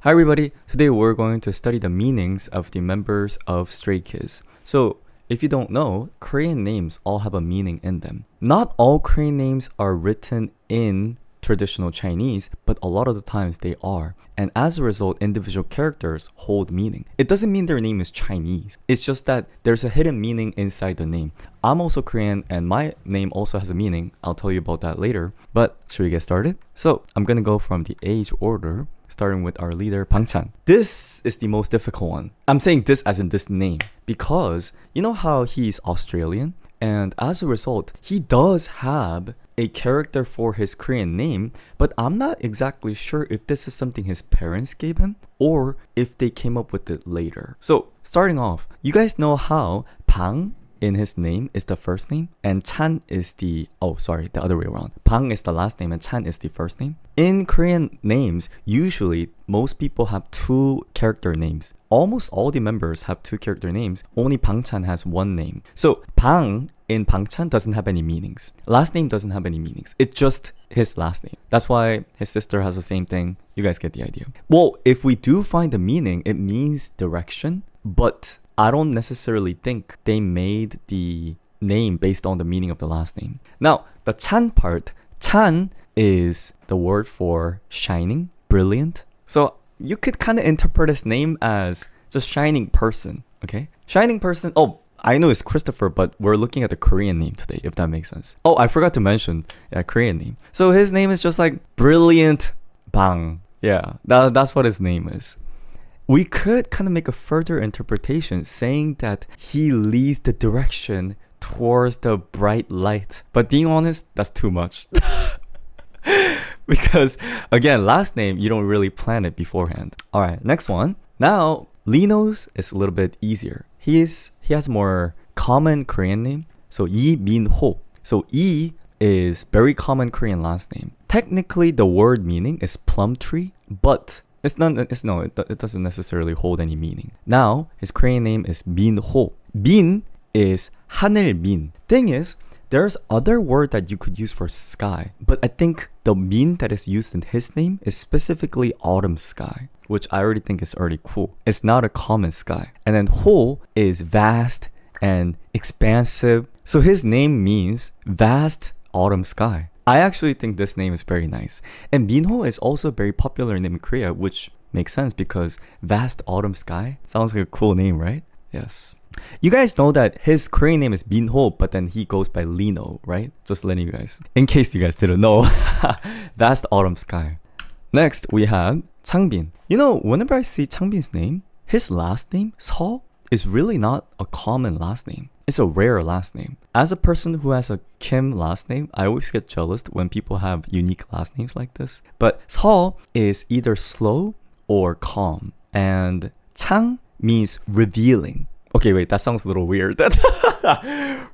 Hi everybody, today we're going to study the meanings of the members of Stray Kids. So, if you don't know, Korean names all have a meaning in them. Not all Korean names are written in traditional Chinese, but a lot of the times they are. And as a result, individual characters hold meaning. It doesn't mean their name is Chinese. It's just that there's a hidden meaning inside the name. I'm also Korean and my name also has a meaning. I'll tell you about that later. But should we get started? So I'm gonna go from the age order, starting with our leader, Bangchan. This is the most difficult one. I'm saying this as in this name because you know how he's Australian? And as a result, he does have a character for his Korean name, but I'm not exactly sure if this is something his parents gave him or if they came up with it later. So, starting off, you guys know how Bang in his name is the first name and Chan is the other way around. Bang is the last name and Chan is the first name. In Korean names, usually most people have two character names. Almost all the members have two character names. Only Bangchan has one name. So Bang in Bangchan doesn't have any meanings. Last name doesn't have any meanings. It's just his last name. That's why his sister has the same thing. You guys get the idea. Well, if we do find a meaning, it means direction, but I don't necessarily think they made the name based on the meaning of the last name. Now, the Chan part, Chan is the word for shining, brilliant. So you could kind of interpret his name as just shining person, okay? Shining person, I know it's Christopher, but we're looking at the Korean name today, if that makes sense. Oh, I forgot to mention, Korean name. So his name is just like Brilliant Bang. Yeah, that's what his name is. We could kind of make a further interpretation saying that he leads the direction towards the bright light. But being honest, that's too much. Because, again, last name, you don't really plan it beforehand. Alright, next one. Now, Lino's is a little bit easier. He has more common Korean name. So, Lee Min-ho. So, Lee is very common Korean last name. Technically, the word meaning is plum tree, but it doesn't necessarily hold any meaning. Now, his Korean name is Min-ho. Min is 하늘 Min. Thing is, there's other word that you could use for sky, but I think the Min that is used in his name is specifically autumn sky, which I already think is already cool. It's not a common sky. And then Ho is vast and expansive. So his name means vast autumn sky. I actually think this name is very nice. And Minho is also a very popular name in Korea, which makes sense because vast autumn sky sounds like a cool name, right? Yes. You guys know that his Korean name is Minho, but then he goes by Lino, right? Just letting you guys, in case you guys didn't know. Vast autumn sky. Next, we have Changbin. You know, whenever I see Changbin's name, his last name, Seo, is really not a common last name. It's a rare last name. As a person who has a Kim last name, I always get jealous when people have unique last names like this. But Seo is either slow or calm. And Chang means revealing. Okay, wait, that sounds a little weird.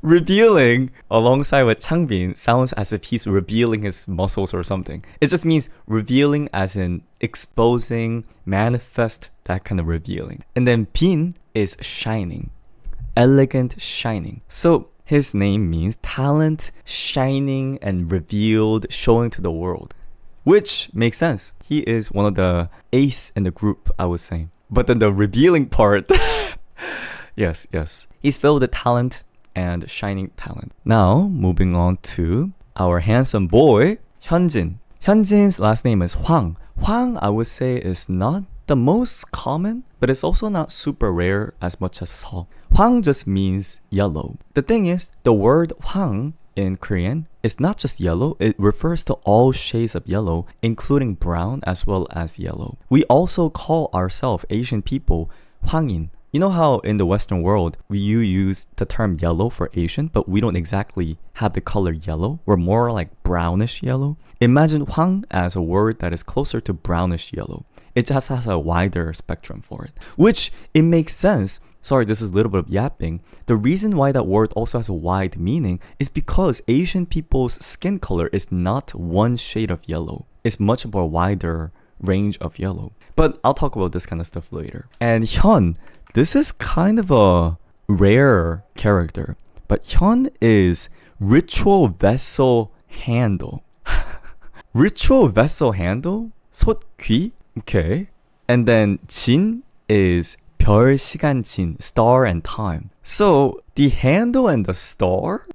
Revealing alongside with Changbin sounds as if he's revealing his muscles or something. It just means revealing as in exposing, manifest, that kind of revealing. And then Bin is shining, elegant shining. So his name means talent, shining and revealed, showing to the world. Which makes sense. He is one of the ace in the group, I would say. But then the revealing part... Yes. He's filled with talent and shining talent. Now, moving on to our handsome boy, Hyunjin. Hyunjin's last name is Hwang. Hwang, I would say, is not the most common, but it's also not super rare as much as Seo. Hwang just means yellow. The thing is, the word Hwang in Korean is not just yellow, it refers to all shades of yellow, including brown as well as yellow. We also call ourselves Asian people Hwangin. You know how in the Western world, you use the term yellow for Asian, but we don't exactly have the color yellow. We're more like brownish yellow. Imagine Hwang as a word that is closer to brownish yellow. It just has a wider spectrum for it, which it makes sense. Sorry, this is a little bit of yapping. The reason why that word also has a wide meaning is because Asian people's skin color is not one shade of yellow. It's much more wider range of yellow. But I'll talk about this kind of stuff later. And Hyun, this is kind of a rare character, but Hyun is ritual vessel handle. Ritual vessel handle? 솥귀? Okay. And then 진 is 별, 시간, 진, star and time. So the handle and the star,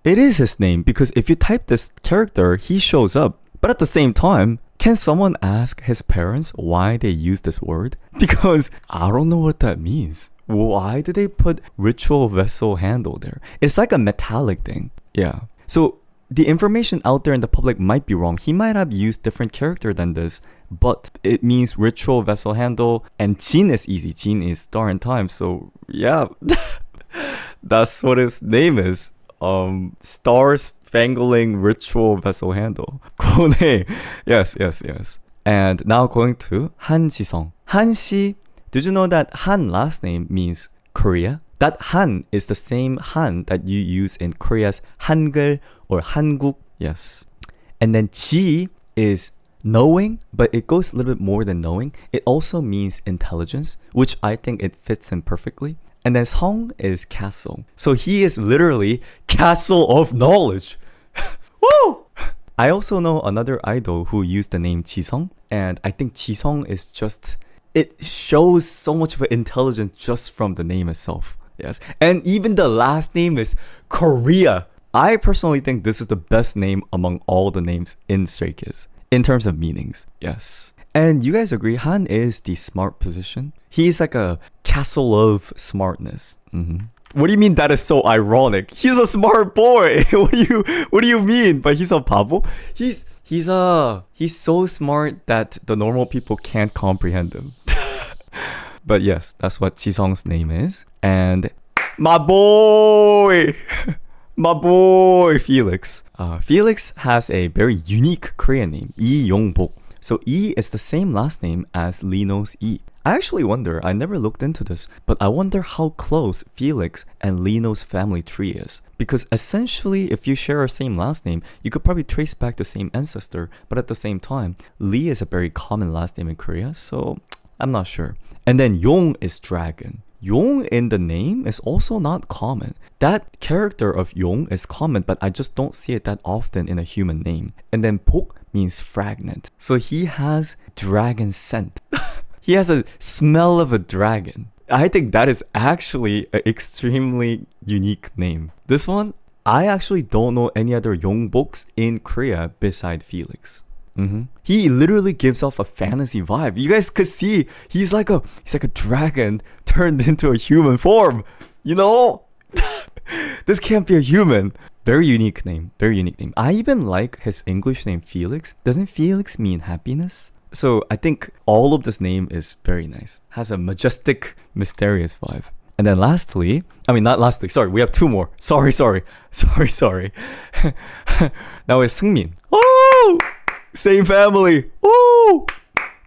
it is his name because if you type this character, he shows up. But at the same time, can someone ask his parents why they use this word? Because I don't know what that means. Why did they put ritual vessel handle there? It's like a metallic thing. Yeah. So the information out there in the public might be wrong. He might have used different character than this, but it means ritual vessel handle, and Jin is easy. Jin is star and time. So yeah, that's what his name is. Star spangling ritual vessel handle. 고네. Yes. And now going to Han Jisung. Han Shi. Did you know that Han last name means Korea? That Han is the same Han that you use in Korea's Hangul or Hanguk. Yes. And then Ji is knowing, but it goes a little bit more than knowing. It also means intelligence, which I think it fits in perfectly. And then Song is castle. So he is literally castle of knowledge. Woo! I also know another idol who used the name Jisung, and I think Jisung is just, it shows so much of intelligence just from the name itself. Yes. And even the last name is Korea. I personally think this is the best name among all the names in Stray Kids in terms of meanings. Yes. And you guys agree Han is the smart position? He's like a castle of smartness. What do you mean that is so ironic? He's a smart boy. What do you mean? But he's a 바보? He's so smart that the normal people can't comprehend him. But yes, that's what Jisung's name is. And my boy, my boy Felix. Felix has a very unique Korean name, Lee Yongbok. So E is the same last name as Lino's E. I actually wonder, I never looked into this, but I wonder how close Felix and Lino's family tree is. Because essentially, if you share a same last name, you could probably trace back the same ancestor, but at the same time, Lee is a very common last name in Korea, so I'm not sure. And then Yong is dragon. Yong in the name is also not common. That character of Yong is common, but I just don't see it that often in a human name. And then Pok means fragment. So he has dragon scent. He has a smell of a dragon. I think that is actually an extremely unique name. This one, I actually don't know any other Yongboks in Korea beside Felix. He literally gives off a fantasy vibe. You guys could see he's like a dragon turned into a human form. You know, this can't be a human. Very unique name. Very unique name. I even like his English name Felix. Doesn't Felix mean happiness? So I think all of this name is very nice. Has a majestic, mysterious vibe. And then lastly, not lastly, sorry, we have two more. Sorry. Now it's Seungmin. Oh! Same family. Woo!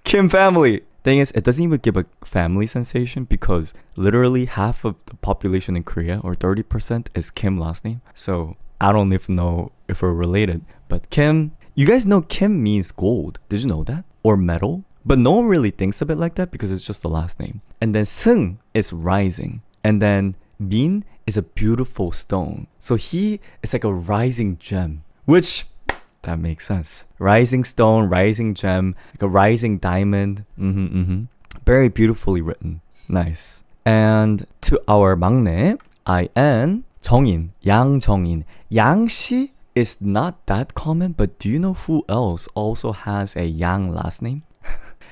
Kim family. Thing is, it doesn't even give a family sensation because literally half of the population in Korea, or 30%, is Kim last name. So I don't even know if we're related. But Kim, you guys know Kim means gold. Did you know that? Or metal? But no one really thinks of it like that because it's just the last name. And then Seung is rising. And then Min is a beautiful stone. So he is like a rising gem, which... that makes sense. Rising stone, rising gem, like a rising diamond. Very beautifully written. Nice. And to our 막내, IN, 정인, 양정인. 양씨 is not that common, but do you know who else also has a Yang last name?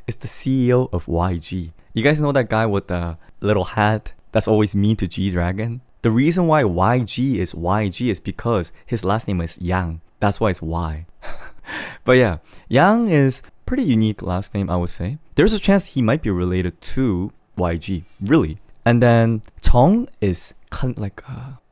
It's the CEO of YG. You guys know that guy with the little hat that's always mean to G-Dragon? The reason why YG is because his last name is Yang. That's why it's Y. But yeah, Yang is pretty unique last name, I would say. There's a chance he might be related to YG, really. And then Chong is kind of like,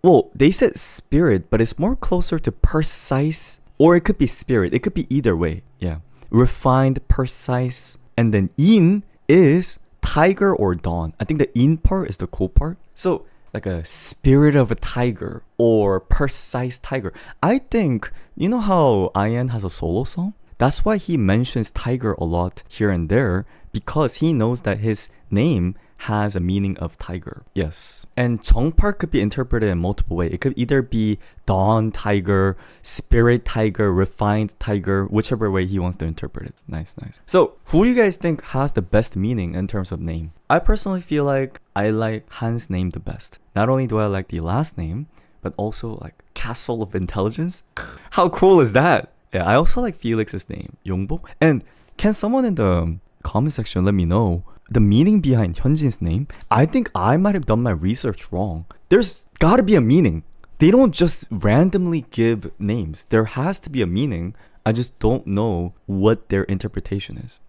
well, they said spirit, but it's more closer to precise, or it could be spirit. It could be either way. Yeah, refined, precise. And then In is tiger or dawn. I think the In part is the cool part. So like a spirit of a tiger or precise tiger. I think, you know how IN has a solo song? That's why he mentions tiger a lot here and there, because he knows that his name has a meaning of tiger. Yes. And 정팔 could be interpreted in multiple ways. It could either be dawn tiger, spirit tiger, refined tiger, whichever way he wants to interpret it. Nice, nice. So, who do you guys think has the best meaning in terms of name? I personally feel like I like Han's name the best. Not only do I like the last name, but also like Castle of Intelligence. How cool is that? Yeah, I also like Felix's name, Yongbo. And can someone in the comment section let me know the meaning behind Hyunjin's name? I think I might have done my research wrong. There's gotta be a meaning. They don't just randomly give names. There has to be a meaning. I just don't know what their interpretation is.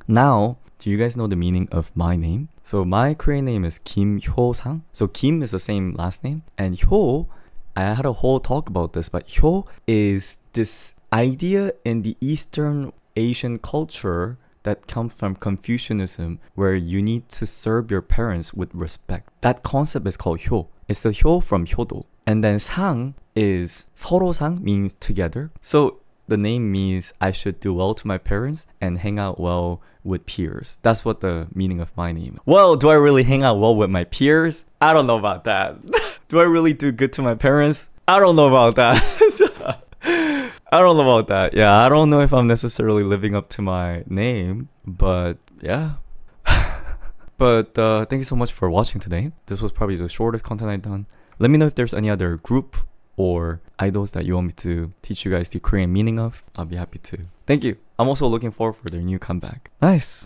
Now, do you guys know the meaning of my name? So my Korean name is Kim Hyo-sang. So Kim is the same last name. And Hyo, I had a whole talk about this, but Hyo is this idea in the Eastern Asian culture that comes from Confucianism, where you need to serve your parents with respect. That concept is called Hyo. It's the Hyo from Hyodo. And then 상 is 서로상, means together. So the name means I should do well to my parents and hang out well with peers. That's what the meaning of my name is. Well, do I really hang out well with my peers? I don't know about that. Do I really do good to my parents? I don't know about that. I don't know about that. Yeah, I don't know if I'm necessarily living up to my name, but yeah. But thank you so much for watching today. This was probably the shortest content I've done. Let me know if there's any other group or idols that you want me to teach you guys the Korean meaning of. I'll be happy to. Thank you. I'm also looking forward for their new comeback. Nice.